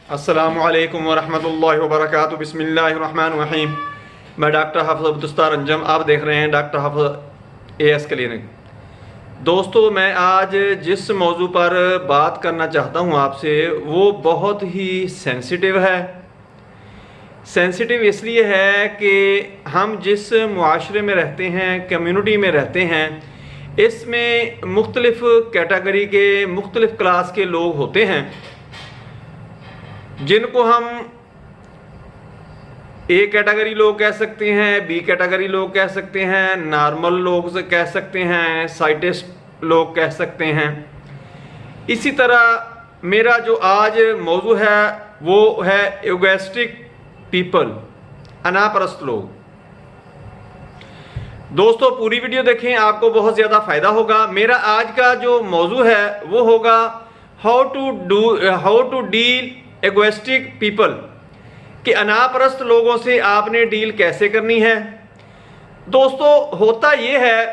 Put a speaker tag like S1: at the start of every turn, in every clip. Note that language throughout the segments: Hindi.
S1: अस्सलामुअलैकुम वरहमतुल्लाहि वबरकातुहू। बिस्मिल्लाहिर्रहमानिर्रहीम। मैं डॉक्टर हाफिज़ अब्दुस्तार अंजम, आप देख रहे हैं डॉक्टर हाफिज़ एएस क्लिनिक। दोस्तों, मैं आज जिस मौजू पर बात करना चाहता हूं आपसे वो बहुत ही सेंसिटिव है। सेंसिटिव इसलिए है कि हम जिस मुआशरे में रहते हैं, कम्युनिटी में रहते हैं, इसमें मुख्तलिफ़ कैटेगरी के, मुख्तलिफ़ क्लास के लोग होते हैं जिनको हम ए कैटेगरी लोग कह सकते हैं, बी कैटेगरी लोग कह सकते हैं, नॉर्मल लोग से कह सकते हैं, साइटिस्ट लोग कह सकते हैं। इसी तरह मेरा जो आज मौजू है वो है एगोइस्टिक पीपल, अनापरस्त लोग। दोस्तों, पूरी वीडियो देखें, आपको बहुत ज़्यादा फ़ायदा होगा। मेरा आज का जो मौजू है वो होगा how to deal egoistic people, कि अनापरस्त लोगों से आपने डील कैसे करनी है। दोस्तों, होता ये है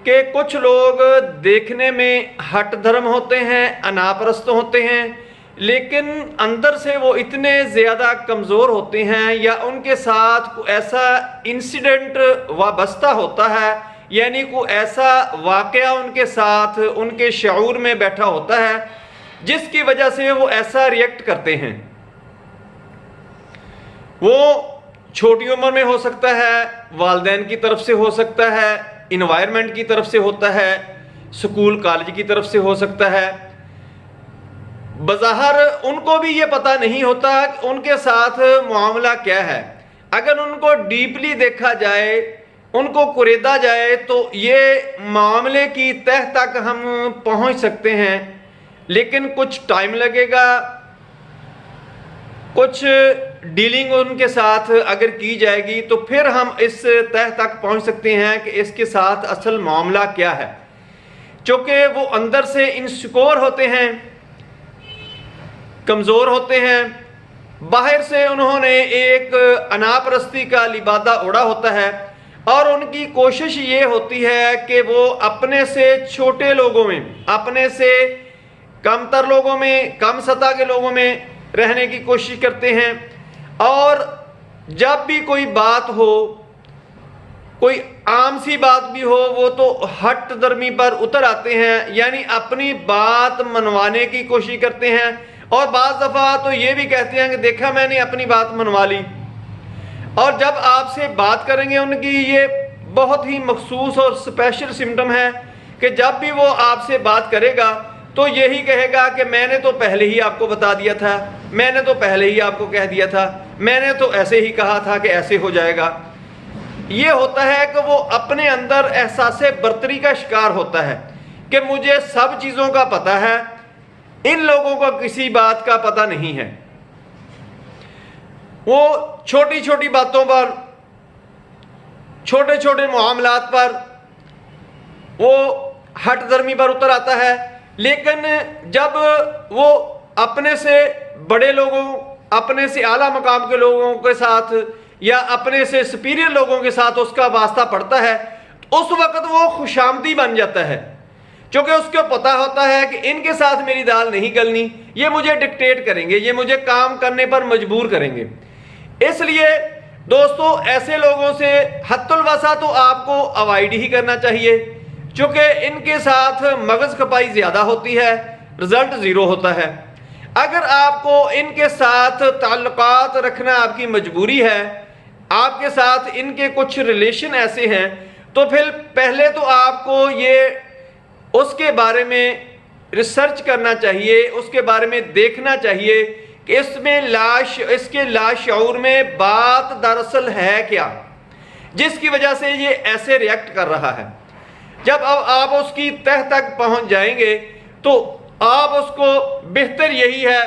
S1: कि कुछ लोग देखने में हट धर्म होते हैं, अनापरस्त होते हैं, लेकिन अंदर से वो इतने ज़्यादा कमज़ोर होते हैं या उनके साथ ऐसा इंसिडेंट वाबस्ता होता है, यानी कोई ऐसा वाक़या उनके साथ, उनके शऊर में बैठा होता है जिसकी वजह से वो ऐसा रिएक्ट करते हैं। वो छोटी उम्र में हो सकता है, वालिदैन की तरफ से हो सकता है, इन्वायरमेंट की तरफ से होता है, स्कूल कॉलेज की तरफ से हो सकता है। बज़ाहिर उनको भी ये पता नहीं होता कि उनके साथ मामला क्या है। अगर उनको डीपली देखा जाए, उनको कुरेदा जाए, तो ये मामले की तह तक हम पहुंच सकते हैं, लेकिन कुछ टाइम लगेगा। कुछ डीलिंग उनके साथ अगर की जाएगी तो फिर हम इस तह तक पहुंच सकते हैं कि इसके साथ असल मामला क्या है। चूँकि वो अंदर से इनसिक्योर होते हैं, कमज़ोर होते हैं, बाहर से उन्होंने एक अनापरस्ती का लिबादा ओढ़ा होता है और उनकी कोशिश ये होती है कि वो अपने से छोटे लोगों में, अपने से कमतर लोगों में, कम सतह के लोगों में रहने की कोशिश करते हैं। और जब भी कोई बात हो, कोई आम सी बात भी हो, वो तो हट दर्मी पर उतर आते हैं, यानी अपनी बात मनवाने की कोशिश करते हैं। और बाज़ दफ़ा तो ये भी कहते हैं कि देखा, मैंने अपनी बात मनवा ली। और जब आपसे बात करेंगे, उनकी ये बहुत ही मखसूस और स्पेशल सिम्टम है कि जब भी वो आपसे बात करेगा तो यही कहेगा कि मैंने तो पहले ही आपको बता दिया था, मैंने तो पहले ही आपको कह दिया था, मैंने तो ऐसे ही कहा था कि ऐसे हो जाएगा। ये होता है कि वो अपने अंदर एहसास बर्तरी का शिकार होता है कि मुझे सब चीज़ों का पता है, इन लोगों को किसी बात का पता नहीं है। वो छोटी छोटी बातों पर, छोटे छोटे मामलात पर वो हट दर्मी पर उतर आता है। लेकिन जब वो अपने से बड़े लोगों, अपने से आला मकाम के लोगों के साथ या अपने से सुपीरियर लोगों के साथ उसका वास्ता पड़ता है, तो उस वक्त वो खुशामदी बन जाता है, क्योंकि उसको पता होता है कि इनके साथ मेरी दाल नहीं गलनी, ये मुझे डिक्टेट करेंगे, ये मुझे काम करने पर मजबूर करेंगे। इसलिए दोस्तों, ऐसे लोगों से हत्तुल वसा तो आपको अवॉइड ही करना चाहिए, क्योंकि इनके साथ मगज खपाई ज़्यादा होती है, रिजल्ट ज़ीरो होता है। अगर आपको इनके साथ ताल्लुकात रखना आपकी मजबूरी है, आपके साथ इनके कुछ रिलेशन ऐसे हैं, तो फिर पहले तो आपको ये उसके बारे में रिसर्च करना चाहिए, उसके बारे में देखना चाहिए कि इसके लाशऊर में बात दरअसल है क्या, जिसकी वजह से ये ऐसे रिएक्ट कर रहा है। जब अब आप उसकी तह तक पहुंच जाएंगे तो आप उसको, बेहतर यही है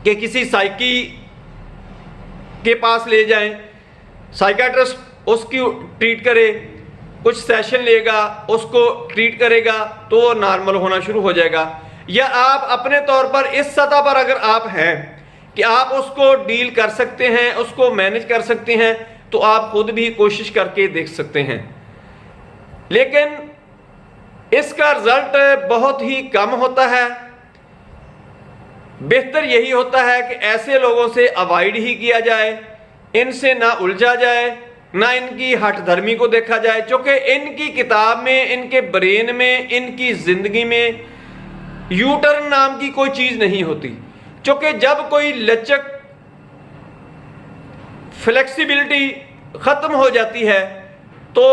S1: कि किसी साइकी के पास ले जाएं, साइकियाट्रिस्ट उसकी ट्रीट करे, कुछ सेशन लेगा, उसको ट्रीट करेगा, तो वो नॉर्मल होना शुरू हो जाएगा। या आप अपने तौर पर इस सतह पर अगर आप हैं कि आप उसको डील कर सकते हैं, उसको मैनेज कर सकते हैं, तो आप खुद भी कोशिश करके देख सकते हैं। लेकिन इसका रिजल्ट बहुत ही कम होता है। बेहतर यही होता है कि ऐसे लोगों से अवॉइड ही किया जाए, इनसे ना उलझा जाए, ना इनकी हठ धर्मी को देखा जाए, क्योंकि इनकी किताब में, इनके ब्रेन में, इनकी जिंदगी में यू टर्न नाम की कोई चीज नहीं होती। क्योंकि जब कोई लचक, फ्लेक्सिबिलिटी खत्म हो जाती है तो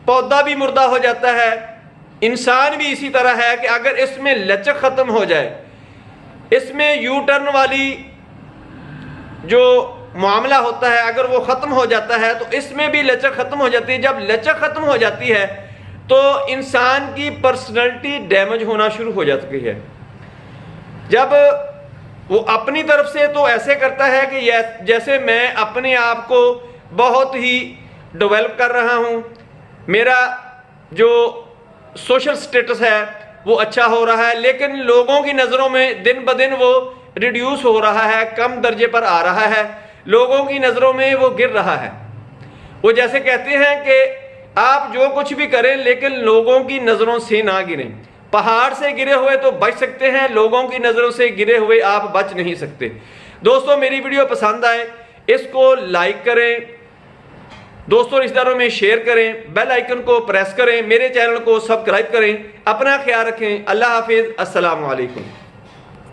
S1: पौधा भी मुर्दा हो जाता है। इंसान भी इसी तरह है कि अगर इसमें लचक खत्म हो जाए, इसमें यू टर्न वाली जो मामला होता है अगर वो खत्म हो जाता है तो इसमें भी लचक खत्म हो जाती है। जब लचक खत्म हो जाती है तो इंसान की पर्सनैलिटी डैमेज होना शुरू हो जाती है। जब वो अपनी तरफ से तो ऐसे करता है कि जैसे मैं अपने आप को बहुत ही डेवलप कर रहा हूँ, मेरा जो सोशल स्टेटस है वो अच्छा हो रहा है, लेकिन लोगों की नज़रों में दिन ब दिन वो रिड्यूस हो रहा है, कम दर्जे पर आ रहा है, लोगों की नज़रों में वो गिर रहा है। वो जैसे कहते हैं कि आप जो कुछ भी करें लेकिन लोगों की नज़रों से ना गिरें। पहाड़ से गिरे हुए तो बच सकते हैं, लोगों की नज़रों से गिरे हुए आप बच नहीं सकते। दोस्तों, मेरी वीडियो पसंद आए इसको लाइक करें, दोस्तों रिश्तेदारों में शेयर करें, बेल आइकन को प्रेस करें, मेरे चैनल को सब्सक्राइब करें। अपना ख्याल रखें। अल्लाह हाफिज़। अस्सलाम वालेकुम।